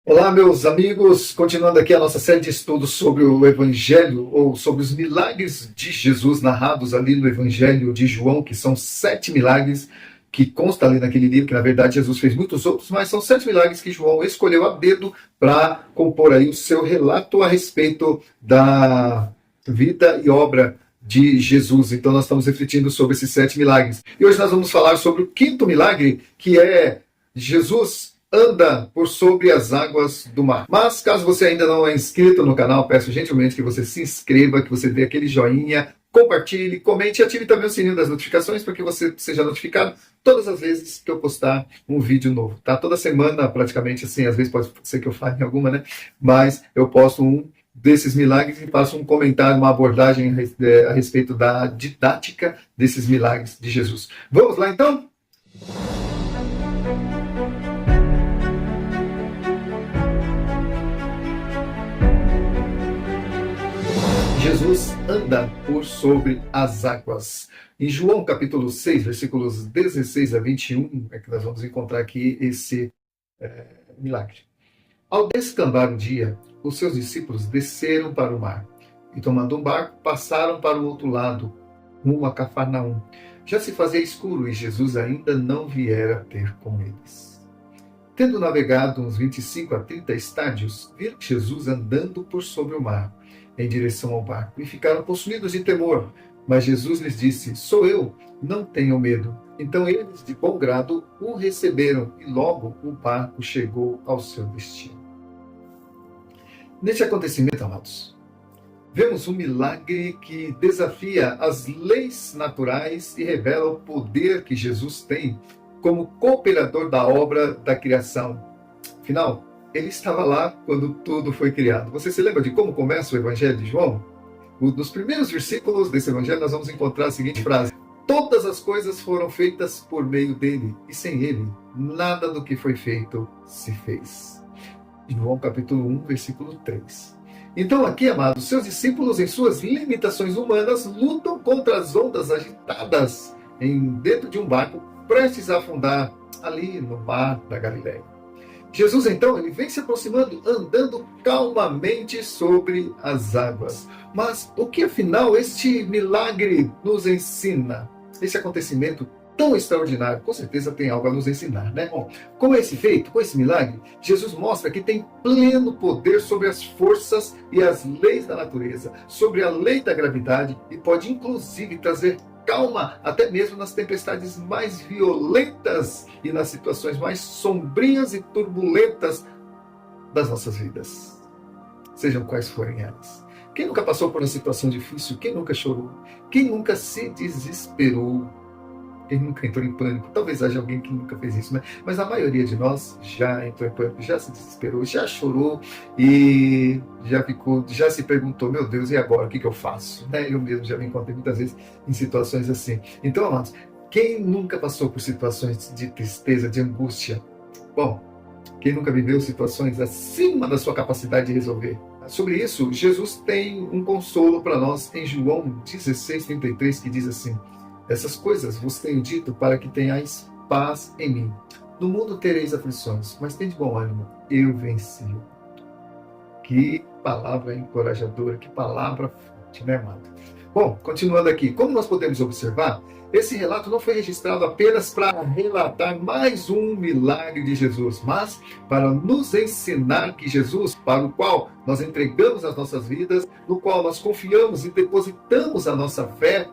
Olá, meus amigos, continuando aqui a nossa série de estudos sobre o Evangelho, ou sobre os milagres de Jesus narrados ali no Evangelho de João, que são 7 milagres que consta ali naquele livro, que na verdade Jesus fez muitos outros, mas são 7 milagres que João escolheu a dedo para compor aí o seu relato a respeito da vida e obra de Jesus. Então nós estamos refletindo sobre esses 7 milagres. E hoje nós vamos falar sobre o quinto milagre, que é Jesus anda por sobre as águas do mar. Mas caso você ainda não é inscrito no canal, peço gentilmente que você se inscreva, que você dê aquele joinha, compartilhe, comente e ative também o sininho das notificações para que você seja notificado todas as vezes que eu postar um vídeo novo, tá? Toda semana, praticamente assim, às vezes pode ser que eu fale alguma, né? Mas eu posto um desses milagres e faço um comentário, uma abordagem a respeito da didática desses milagres de Jesus. Vamos lá então? Jesus anda por sobre as águas. Em João capítulo 6, versículos 16 a 21, é que nós vamos encontrar aqui esse milagre. Ao descambar o dia, os seus discípulos desceram para o mar e, tomando um barco, passaram para o outro lado, rumo a Cafarnaum. Já se fazia escuro e Jesus ainda não viera ter com eles. Tendo navegado uns 25 a 30 estádios, viram Jesus andando por sobre o mar, em direção ao barco, e ficaram possuídos de temor. Mas Jesus lhes disse: Sou eu, não tenham medo. Então eles, de bom grado, o receberam, e logo o barco chegou ao seu destino. Neste acontecimento, amados, vemos um milagre que desafia as leis naturais e revela o poder que Jesus tem como cooperador da obra da criação. Afinal, ele estava lá quando tudo foi criado. Você se lembra de como começa o Evangelho de João? Nos primeiros versículos desse Evangelho nós vamos encontrar a seguinte frase: Todas as coisas foram feitas por meio dele, e sem ele, nada do que foi feito se fez. João capítulo 1, versículo 3. Então aqui, amados, seus discípulos, em suas limitações humanas, lutam contra as ondas agitadas dentro de um barco prestes a afundar ali no mar da Galileia. Jesus, então, ele vem se aproximando, andando calmamente sobre as águas. Mas o que, afinal, este milagre nos ensina? Esse acontecimento tão extraordinário, com certeza tem algo a nos ensinar, né? Bom, com esse feito, com esse milagre, Jesus mostra que tem pleno poder sobre as forças e as leis da natureza, sobre a lei da gravidade, e pode, inclusive, trazer calma até mesmo nas tempestades mais violentas e nas situações mais sombrias e turbulentas das nossas vidas, sejam quais forem elas. Quem nunca passou por uma situação difícil? Quem nunca chorou? Quem nunca se desesperou? Quem nunca entrou em pânico? Talvez haja alguém que nunca fez isso, né? Mas a maioria de nós já entrou em pânico, já se desesperou, já chorou e já se perguntou: meu Deus, e agora? O que eu faço? Né? Eu mesmo já me encontrei muitas vezes em situações assim. Então, amados, quem nunca passou por situações de tristeza, de angústia? Bom, quem nunca viveu situações acima da sua capacidade de resolver? Sobre isso, Jesus tem um consolo para nós em João 16:33, que diz assim: Essas coisas vos tenho dito para que tenhais paz em mim. No mundo tereis aflições, mas tende bom ânimo, eu venci. Que palavra encorajadora, que palavra forte, né, amado? Bom, continuando aqui, como nós podemos observar, esse relato não foi registrado apenas para relatar mais um milagre de Jesus, mas para nos ensinar que Jesus, para o qual nós entregamos as nossas vidas, no qual nós confiamos e depositamos a nossa fé,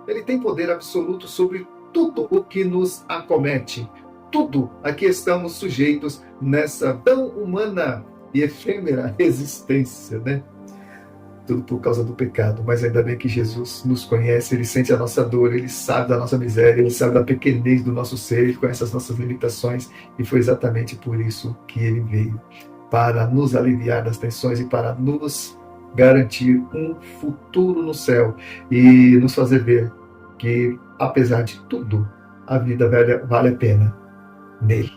ele tem poder absoluto sobre tudo o que nos acomete. Tudo a que estamos sujeitos nessa tão humana e efêmera existência, né? Tudo por causa do pecado, mas ainda bem que Jesus nos conhece, ele sente a nossa dor, ele sabe da nossa miséria, ele sabe da pequenez do nosso ser, ele conhece as nossas limitações, e foi exatamente por isso que ele veio, para nos aliviar das tensões e para nos garantir um futuro no céu e nos fazer ver que, apesar de tudo, a vida vale a pena nele.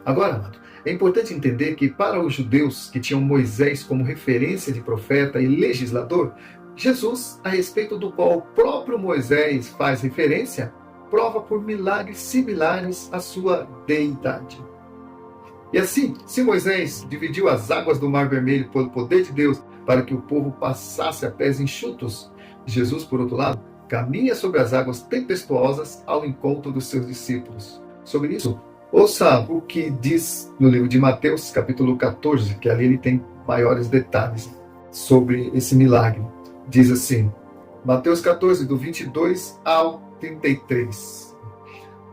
Agora, amado, é importante entender que para os judeus que tinham Moisés como referência de profeta e legislador, Jesus, a respeito do qual o próprio Moisés faz referência, prova por milagres similares à sua deidade. E assim, se Moisés dividiu as águas do Mar Vermelho pelo poder de Deus para que o povo passasse a pés enxutos, Jesus, por outro lado, caminha sobre as águas tempestuosas ao encontro dos seus discípulos. Sobre isso, ouça o que diz no livro de Mateus, capítulo 14, que ali ele tem maiores detalhes sobre esse milagre. Diz assim, Mateus 14, do 22 ao 33.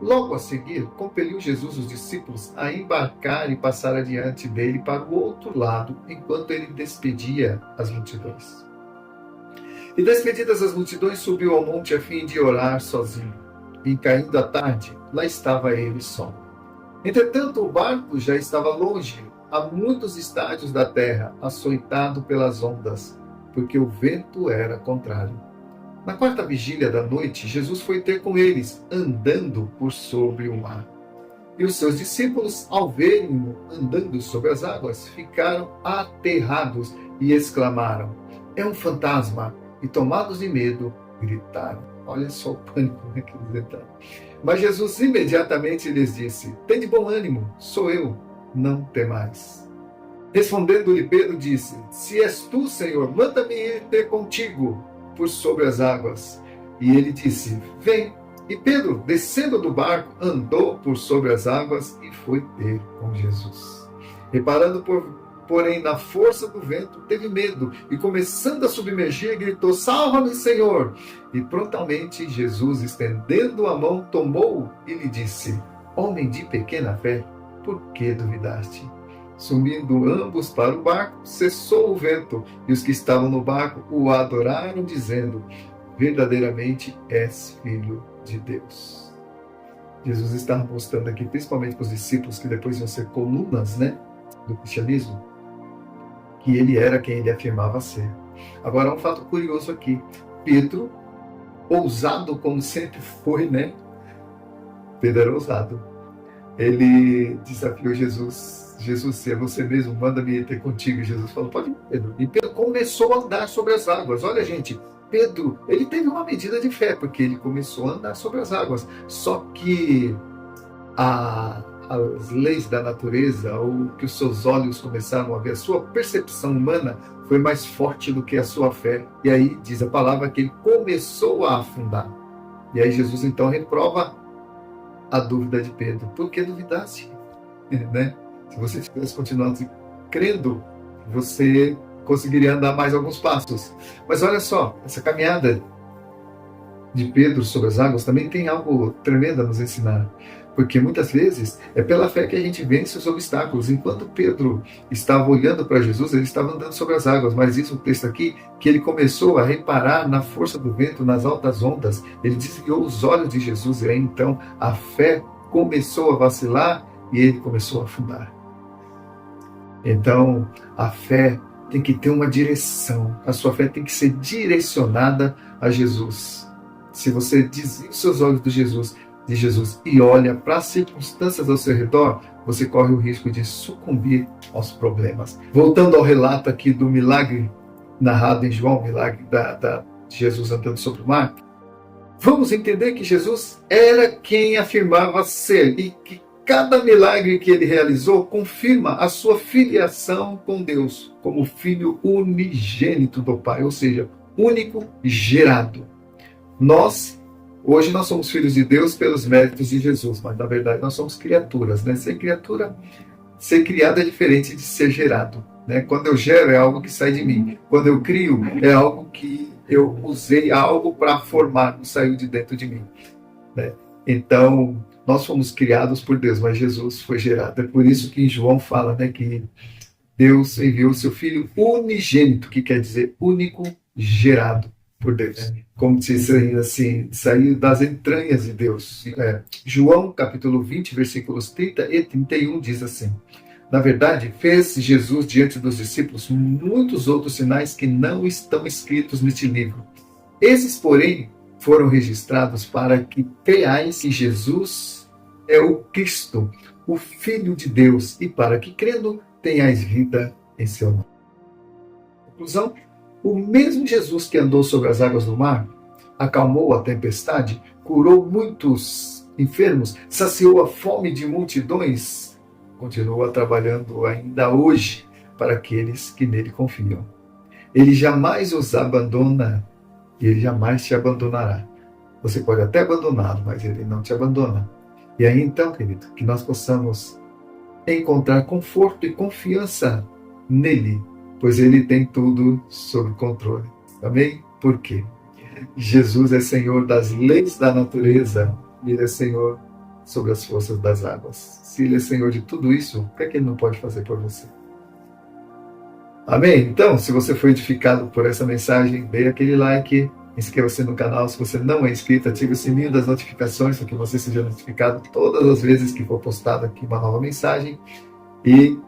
Logo a seguir, compeliu Jesus os discípulos a embarcar e passar adiante dele para o outro lado, enquanto ele despedia as multidões. E despedidas as multidões, subiu ao monte a fim de orar sozinho. E caindo a tarde, lá estava ele só. Entretanto, o barco já estava longe, a muitos estádios da terra, açoitado pelas ondas, porque o vento era contrário. Na quarta vigília da noite, Jesus foi ter com eles, andando por sobre o mar. E os seus discípulos, ao verem-no andando sobre as águas, ficaram aterrados e exclamaram: "É um fantasma!" E tomados de medo, gritaram. Olha só o pânico que eles entraram. Mas Jesus imediatamente lhes disse: "Tende bom ânimo, sou eu, não temais." Respondendo-lhe Pedro, disse: "Se és tu, Senhor, manda-me ir ter contigo por sobre as águas." E ele disse: "Vem." E Pedro, descendo do barco, andou por sobre as águas e foi ter com Jesus. Reparando, porém, na força do vento, teve medo e, começando a submergir, gritou: "Salva-me, Senhor!" E prontamente Jesus, estendendo a mão, tomou-o e lhe disse: "Homem de pequena fé, por que duvidaste?" Sumindo ambos para o barco, cessou o vento, e os que estavam no barco o adoraram, dizendo: "Verdadeiramente és Filho de Deus." Jesus está mostrando aqui, principalmente para os discípulos que depois iam ser colunas, do cristianismo, que ele era quem ele afirmava ser. Agora, um fato curioso aqui. Pedro, ousado como sempre foi, Pedro era ousado. Ele desafiou Jesus: "Jesus, se é você mesmo, manda-me ter contigo." E Jesus falou: "Pode ir, Pedro." E Pedro começou a andar sobre as águas. Olha, gente, Pedro, ele teve uma medida de fé, porque ele começou a andar sobre as águas. Só que as leis da natureza, ou que os seus olhos começaram a ver, a sua percepção humana foi mais forte do que a sua fé. E aí diz a palavra que ele começou a afundar. E aí Jesus então reprova a dúvida de Pedro: "Por que duvidaste?" Se você tivesse continuado crendo, você conseguiria andar mais alguns passos. Mas olha só, essa caminhada de Pedro sobre as águas também tem algo tremendo a nos ensinar. Porque muitas vezes é pela fé que a gente vence os obstáculos. Enquanto Pedro estava olhando para Jesus, ele estava andando sobre as águas. Mas diz o texto aqui que ele começou a reparar na força do vento, nas altas ondas. Ele desviou os olhos de Jesus e aí então a fé começou a vacilar e ele começou a afundar. Então, a fé tem que ter uma direção. A sua fé tem que ser direcionada a Jesus. Se você desvia os seus olhos de Jesus e olha para as circunstâncias ao seu redor, você corre o risco de sucumbir aos problemas. Voltando ao relato aqui do milagre narrado em João, o milagre de Jesus andando sobre o mar, vamos entender que Jesus era quem afirmava ser e que cada milagre que ele realizou confirma a sua filiação com Deus, como filho unigênito do Pai, ou seja, único gerado. Hoje nós somos filhos de Deus pelos méritos de Jesus, mas na verdade nós somos criaturas, Ser criado é diferente de ser gerado, Quando eu gero é algo que sai de mim. Quando eu crio é algo que eu usei algo para formar, não saiu de dentro de mim, Então, nós fomos criados por Deus, mas Jesus foi gerado. É por isso que em João fala, que Deus enviou o seu Filho unigênito, que quer dizer único gerado por Deus. Como se assim, saiu das entranhas de Deus. João, capítulo 20, versículos 30 e 31, diz assim: "Na verdade, fez Jesus diante dos discípulos muitos outros sinais que não estão escritos neste livro. Esses, porém, foram registrados para que creais que Jesus é o Cristo, o Filho de Deus, e para que, crendo, tenhais vida em seu nome." Conclusão: o mesmo Jesus que andou sobre as águas do mar, acalmou a tempestade, curou muitos enfermos, saciou a fome de multidões, continua trabalhando ainda hoje para aqueles que nele confiam. Ele jamais os abandona e ele jamais te abandonará. Você pode até abandoná-lo, mas ele não te abandona. E aí então, querido, que nós possamos encontrar conforto e confiança nele, pois ele tem tudo sob controle. Amém? Por quê? Jesus é Senhor das leis da natureza e ele é Senhor sobre as forças das águas. Se ele é Senhor de tudo isso, o que é que ele não pode fazer por você? Amém? Então, se você foi edificado por essa mensagem, dê aquele like, inscreva-se no canal. Se você não é inscrito, ative o sininho das notificações para que você seja notificado todas as vezes que for postada aqui uma nova mensagem. E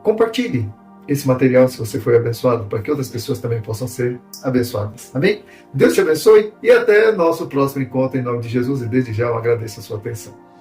compartilhe esse material se você foi abençoado, para que outras pessoas também possam ser abençoadas. Amém? Deus te abençoe e até nosso próximo encontro em nome de Jesus. E desde já eu agradeço a sua atenção.